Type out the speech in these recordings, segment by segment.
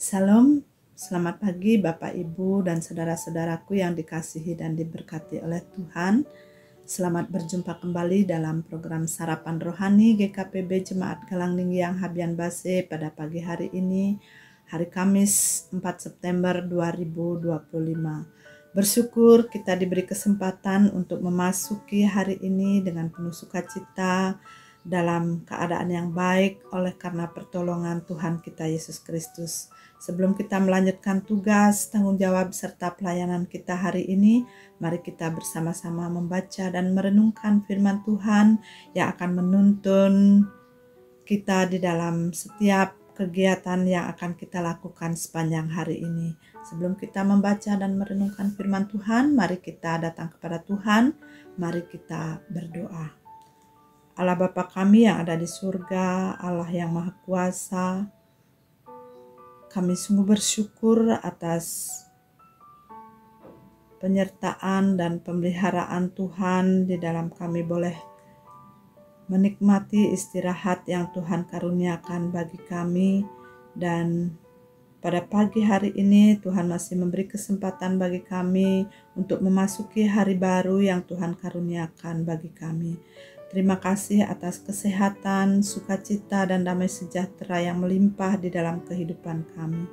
Salam, selamat pagi Bapak Ibu dan saudara-saudaraku yang dikasihi dan diberkati oleh Tuhan. Selamat berjumpa kembali dalam program Sarapan Rohani GKPB Jemaat Galangling yang Habian Base pada pagi hari ini, hari Kamis 4 September 2025. Bersyukur kita diberi kesempatan untuk memasuki hari ini dengan penuh sukacita, dalam keadaan yang baik oleh karena pertolongan Tuhan kita Yesus Kristus. Sebelum kita melanjutkan tugas, tanggung jawab, serta pelayanan kita hari ini, mari kita bersama-sama membaca dan merenungkan firman Tuhan yang akan menuntun kita di dalam setiap kegiatan yang akan kita lakukan sepanjang hari ini. Sebelum kita membaca dan merenungkan firman Tuhan, mari kita datang kepada Tuhan, mari kita berdoa. Allah Bapa kami yang ada di surga, Allah yang Maha Kuasa, kami sungguh bersyukur atas penyertaan dan pemeliharaan Tuhan di dalam kami boleh menikmati istirahat yang Tuhan karuniakan bagi kami. Dan pada pagi hari ini Tuhan masih memberi kesempatan bagi kami untuk memasuki hari baru yang Tuhan karuniakan bagi kami. Terima kasih atas kesehatan, sukacita, dan damai sejahtera yang melimpah di dalam kehidupan kami.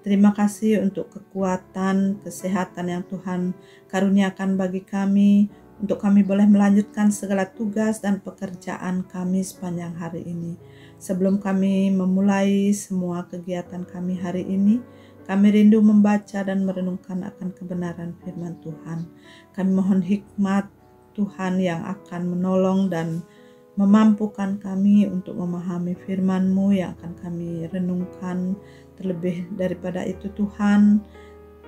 Terima kasih untuk kekuatan, kesehatan yang Tuhan karuniakan bagi kami, untuk kami boleh melanjutkan segala tugas dan pekerjaan kami sepanjang hari ini. Sebelum kami memulai semua kegiatan kami hari ini, kami rindu membaca dan merenungkan akan kebenaran firman Tuhan. Kami mohon hikmat Tuhan yang akan menolong dan memampukan kami untuk memahami firman-Mu yang akan kami renungkan. Terlebih daripada itu Tuhan,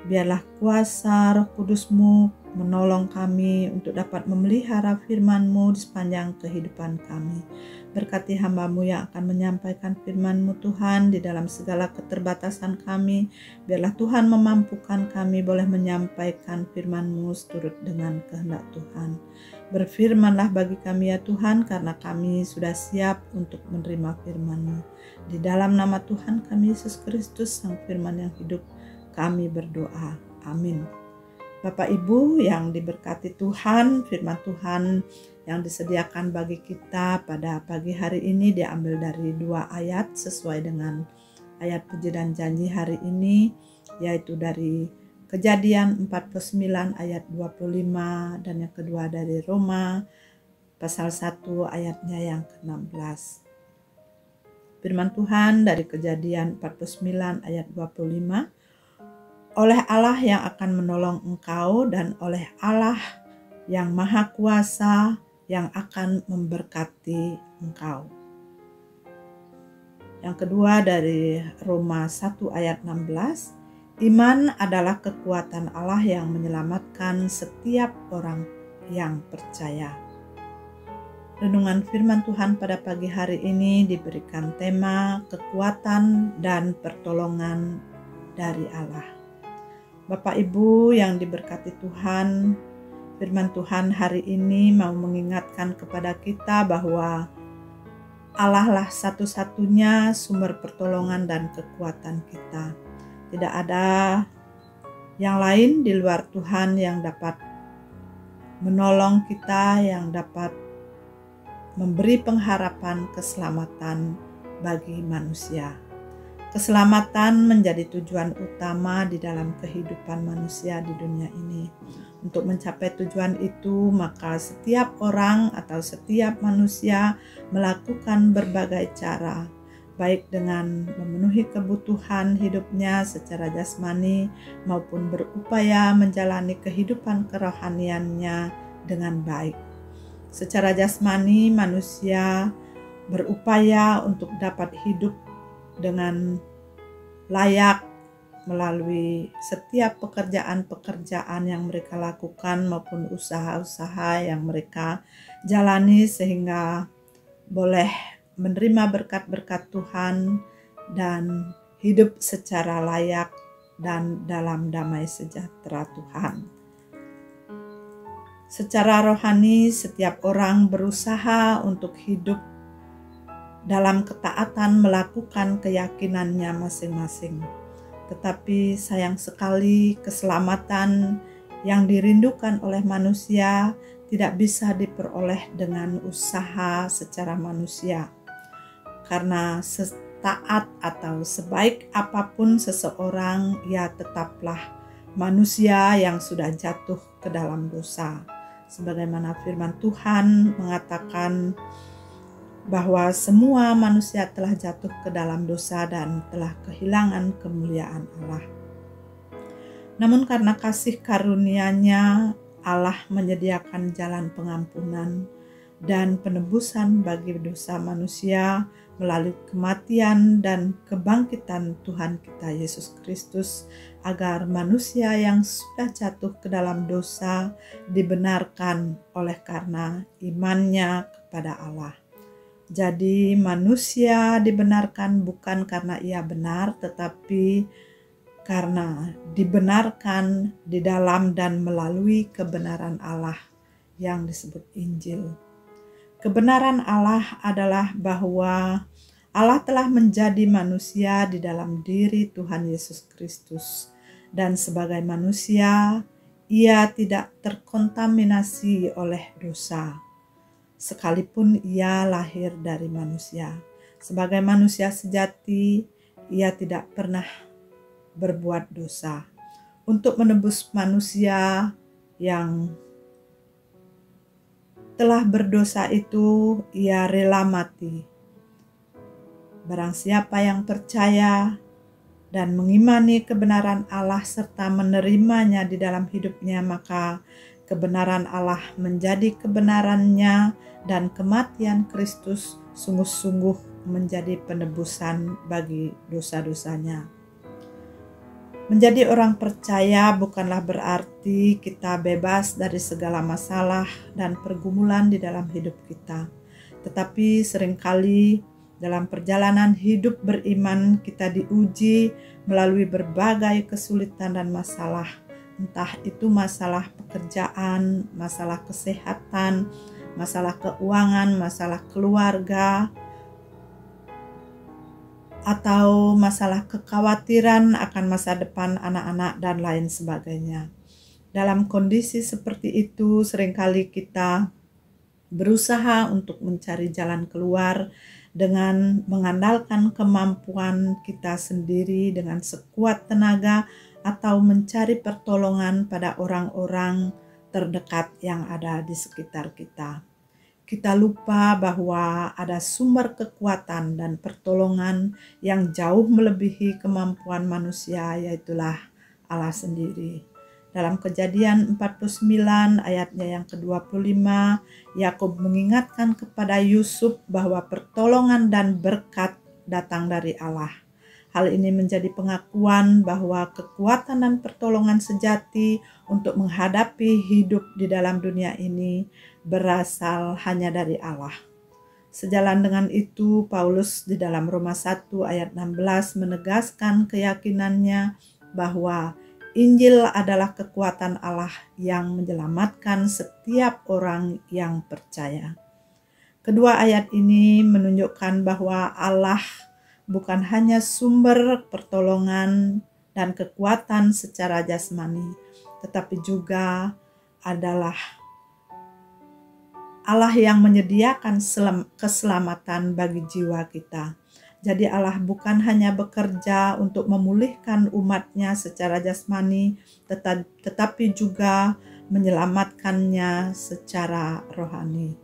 biarlah kuasa Roh Kudus-Mu menolong kami untuk dapat memelihara firman-Mu di sepanjang kehidupan kami. Berkati hamba-Mu yang akan menyampaikan firman-Mu Tuhan di dalam segala keterbatasan kami. Biarlah Tuhan memampukan kami boleh menyampaikan firman-Mu seturut dengan kehendak Tuhan. Berfirmanlah bagi kami ya Tuhan, karena kami sudah siap untuk menerima firman-Mu. Di dalam nama Tuhan kami Yesus Kristus, Sang Firman yang hidup, kami berdoa. Amin. Bapak Ibu yang diberkati Tuhan, firman Tuhan yang disediakan bagi kita pada pagi hari ini diambil dari 2 ayat sesuai dengan ayat puji dan janji hari ini, yaitu dari Kejadian 49 ayat 25 dan yang kedua dari Roma pasal 1 ayatnya yang ke-16. Firman Tuhan dari Kejadian 49 ayat 25. Oleh Allah yang akan menolong engkau dan oleh Allah yang Maha Kuasa yang akan memberkati engkau. Yang kedua dari Roma 1 ayat 16. Iman adalah kekuatan Allah yang menyelamatkan setiap orang yang percaya. Renungan firman Tuhan pada pagi hari ini diberikan tema kekuatan dan pertolongan dari Allah. Bapak Ibu yang diberkati Tuhan, firman Tuhan hari ini mau mengingatkan kepada kita bahwa Allah lah satu-satunya sumber pertolongan dan kekuatan kita. Tidak ada yang lain di luar Tuhan yang dapat menolong kita, yang dapat memberi pengharapan keselamatan bagi manusia. Keselamatan menjadi tujuan utama di dalam kehidupan manusia di dunia ini. Untuk mencapai tujuan itu, maka setiap orang atau setiap manusia melakukan berbagai cara, baik dengan memenuhi kebutuhan hidupnya secara jasmani maupun berupaya menjalani kehidupan kerohaniannya dengan baik. Secara jasmani, manusia berupaya untuk dapat hidup dengan layak melalui setiap pekerjaan-pekerjaan yang mereka lakukan maupun usaha-usaha yang mereka jalani, sehingga boleh menerima berkat-berkat Tuhan dan hidup secara layak dan dalam damai sejahtera Tuhan. Secara rohani, setiap orang berusaha untuk hidup dalam ketaatan melakukan keyakinannya masing-masing. Tetapi sayang sekali keselamatan yang dirindukan oleh manusia tidak bisa diperoleh dengan usaha secara manusia. Karena setaat atau sebaik apapun seseorang, ia tetaplah manusia yang sudah jatuh ke dalam dosa. Sebagaimana firman Tuhan mengatakan bahwa semua manusia telah jatuh ke dalam dosa dan telah kehilangan kemuliaan Allah. Namun karena kasih karunia-Nya, Allah menyediakan jalan pengampunan dan penebusan bagi dosa manusia melalui kematian dan kebangkitan Tuhan kita Yesus Kristus, agar manusia yang sudah jatuh ke dalam dosa dibenarkan oleh karena imannya kepada Allah. Jadi manusia dibenarkan bukan karena ia benar, tetapi karena dibenarkan di dalam dan melalui kebenaran Allah yang disebut Injil. Kebenaran Allah adalah bahwa Allah telah menjadi manusia di dalam diri Tuhan Yesus Kristus, dan sebagai manusia ia tidak terkontaminasi oleh dosa. Sekalipun ia lahir dari manusia. Sebagai manusia sejati, ia tidak pernah berbuat dosa. Untuk menebus manusia yang telah berdosa itu, ia rela mati. Barang siapa yang percaya dan mengimani kebenaran Allah serta menerimanya di dalam hidupnya, maka kebenaran Allah menjadi kebenarannya, dan kematian Kristus sungguh-sungguh menjadi penebusan bagi dosa-dosanya. Menjadi orang percaya bukanlah berarti kita bebas dari segala masalah dan pergumulan di dalam hidup kita. Tetapi seringkali dalam perjalanan hidup beriman kita diuji melalui berbagai kesulitan dan masalah. Entah itu masalah pekerjaan, masalah kesehatan, masalah keuangan, masalah keluarga, atau masalah kekhawatiran akan masa depan anak-anak dan lain sebagainya. Dalam kondisi seperti itu, seringkali kita berusaha untuk mencari jalan keluar dengan mengandalkan kemampuan kita sendiri dengan sekuat tenaga, atau mencari pertolongan pada orang-orang terdekat yang ada di sekitar kita. Kita lupa bahwa ada sumber kekuatan dan pertolongan yang jauh melebihi kemampuan manusia, yaitulah Allah sendiri. Dalam Kejadian 49 ayatnya yang ke-25, Yakub mengingatkan kepada Yusuf bahwa pertolongan dan berkat datang dari Allah. Hal ini menjadi pengakuan bahwa kekuatan dan pertolongan sejati untuk menghadapi hidup di dalam dunia ini berasal hanya dari Allah. Sejalan dengan itu, Paulus di dalam Roma 1 ayat 16 menegaskan keyakinannya bahwa Injil adalah kekuatan Allah yang menyelamatkan setiap orang yang percaya. Kedua ayat ini menunjukkan bahwa Allah bukan hanya sumber pertolongan dan kekuatan secara jasmani, tetapi juga adalah Allah yang menyediakan keselamatan bagi jiwa kita. Jadi Allah bukan hanya bekerja untuk memulihkan umatnya secara jasmani, tetapi juga menyelamatkannya secara rohani.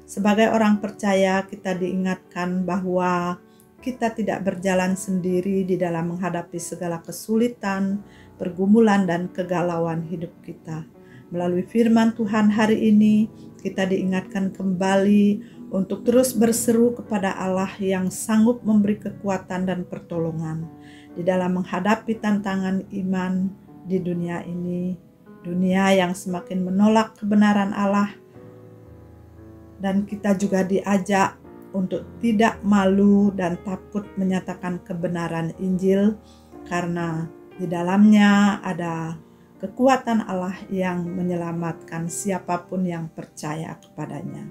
Sebagai orang percaya, kita diingatkan bahwa kita tidak berjalan sendiri di dalam menghadapi segala kesulitan, pergumulan, dan kegalauan hidup kita. Melalui firman Tuhan hari ini, kita diingatkan kembali untuk terus berseru kepada Allah yang sanggup memberi kekuatan dan pertolongan di dalam menghadapi tantangan iman di dunia ini, dunia yang semakin menolak kebenaran Allah. Dan kita juga diajak untuk tidak malu dan takut menyatakan kebenaran Injil, karena di dalamnya ada kekuatan Allah yang menyelamatkan siapapun yang percaya kepadanya.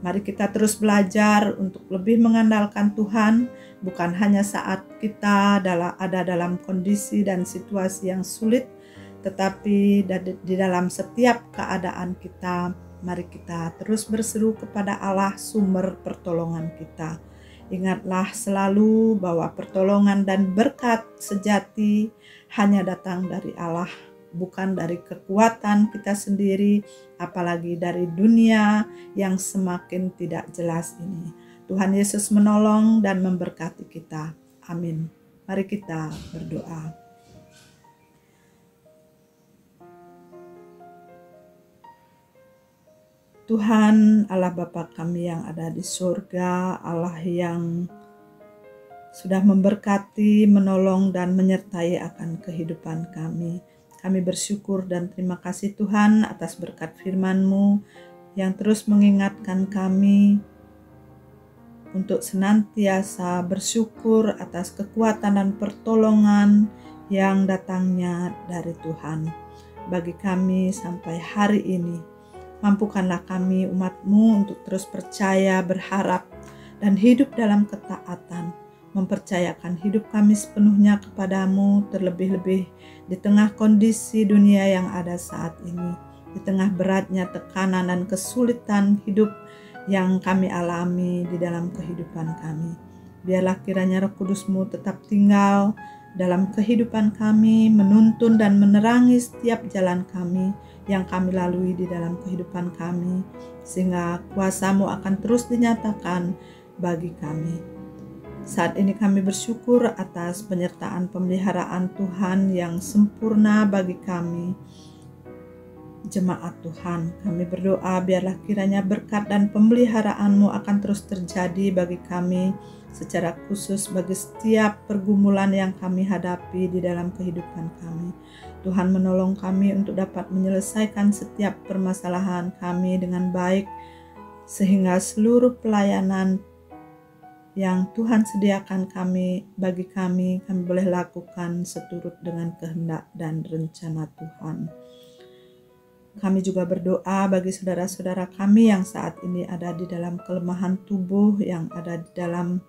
Mari kita terus belajar untuk lebih mengandalkan Tuhan, bukan hanya saat kita ada dalam kondisi dan situasi yang sulit, tetapi di dalam setiap keadaan kita. Mari kita terus berseru kepada Allah, sumber pertolongan kita. Ingatlah selalu bahwa pertolongan dan berkat sejati hanya datang dari Allah, bukan dari kekuatan kita sendiri, apalagi dari dunia yang semakin tidak jelas ini. Tuhan Yesus menolong dan memberkati kita. Amin. Mari kita berdoa. Tuhan Allah Bapa kami yang ada di surga, Allah yang sudah memberkati, menolong, dan menyertai akan kehidupan kami. Kami bersyukur dan terima kasih Tuhan atas berkat firman-Mu yang terus mengingatkan kami untuk senantiasa bersyukur atas kekuatan dan pertolongan yang datangnya dari Tuhan. Bagi kami sampai hari ini, mampukanlah kami umat-Mu untuk terus percaya, berharap, dan hidup dalam ketaatan, mempercayakan hidup kami sepenuhnya kepadamu, terlebih-lebih di tengah kondisi dunia yang ada saat ini, di tengah beratnya tekanan dan kesulitan hidup yang kami alami di dalam kehidupan kami. Biarlah kiranya Roh Kudus-Mu tetap tinggal dalam kehidupan kami, menuntun dan menerangi setiap jalan kami yang kami lalui di dalam kehidupan kami, sehingga kuasa-Mu akan terus dinyatakan bagi kami. Saat ini kami bersyukur atas penyertaan pemeliharaan Tuhan yang sempurna bagi kami, jemaat Tuhan. Kami berdoa biarlah kiranya berkat dan pemeliharaan-Mu akan terus terjadi bagi kami, secara khusus bagi setiap pergumulan yang kami hadapi di dalam kehidupan kami. Tuhan menolong kami untuk dapat menyelesaikan setiap permasalahan kami dengan baik, sehingga seluruh pelayanan yang Tuhan sediakan bagi kami boleh lakukan seturut dengan kehendak dan rencana Tuhan. Kami juga berdoa bagi saudara-saudara kami yang saat ini ada di dalam kelemahan tubuh, yang ada di dalam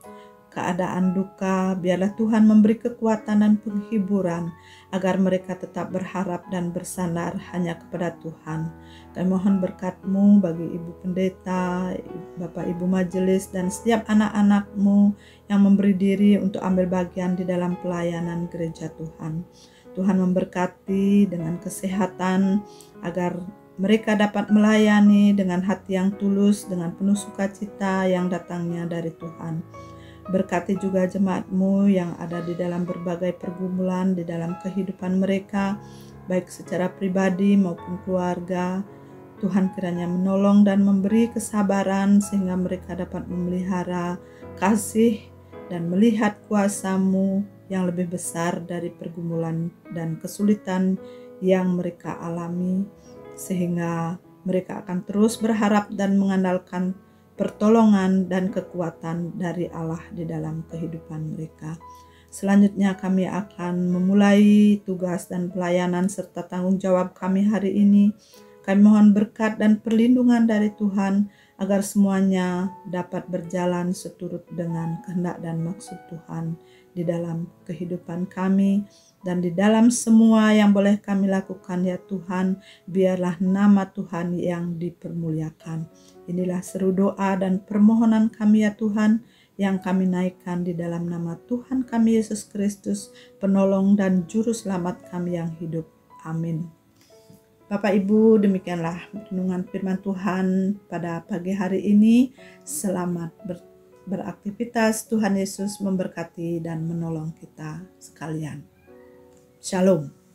keadaan duka. Biarlah Tuhan memberi kekuatan dan penghiburan agar mereka tetap berharap dan bersandar hanya kepada Tuhan. Kami mohon berkat-Mu bagi Ibu Pendeta, Bapak Ibu Majelis, dan setiap anak-anak-Mu yang memberi diri untuk ambil bagian di dalam pelayanan gereja Tuhan. Tuhan memberkati dengan kesehatan agar mereka dapat melayani dengan hati yang tulus, dengan penuh sukacita yang datangnya dari Tuhan. Berkati juga jemaat-Mu yang ada di dalam berbagai pergumulan di dalam kehidupan mereka, baik secara pribadi maupun keluarga. Tuhan kiranya menolong dan memberi kesabaran sehingga mereka dapat memelihara kasih dan melihat kuasa-Mu yang lebih besar dari pergumulan dan kesulitan yang mereka alami, sehingga mereka akan terus berharap dan mengandalkan pertolongan dan kekuatan dari Allah di dalam kehidupan mereka. Selanjutnya kami akan memulai tugas dan pelayanan serta tanggung jawab kami hari ini. Kami mohon berkat dan perlindungan dari Tuhan agar semuanya dapat berjalan seturut dengan kehendak dan maksud Tuhan di dalam kehidupan kami dan di dalam semua yang boleh kami lakukan. Ya Tuhan, biarlah nama Tuhan yang dipermuliakan. Inilah seru doa dan permohonan kami ya Tuhan, yang kami naikkan di dalam nama Tuhan kami Yesus Kristus, penolong dan juru selamat kami yang hidup. Amin. Bapak Ibu, demikianlah renungan firman Tuhan pada pagi hari ini. Selamat beraktivitas. Tuhan Yesus memberkati dan menolong kita sekalian. Shalom.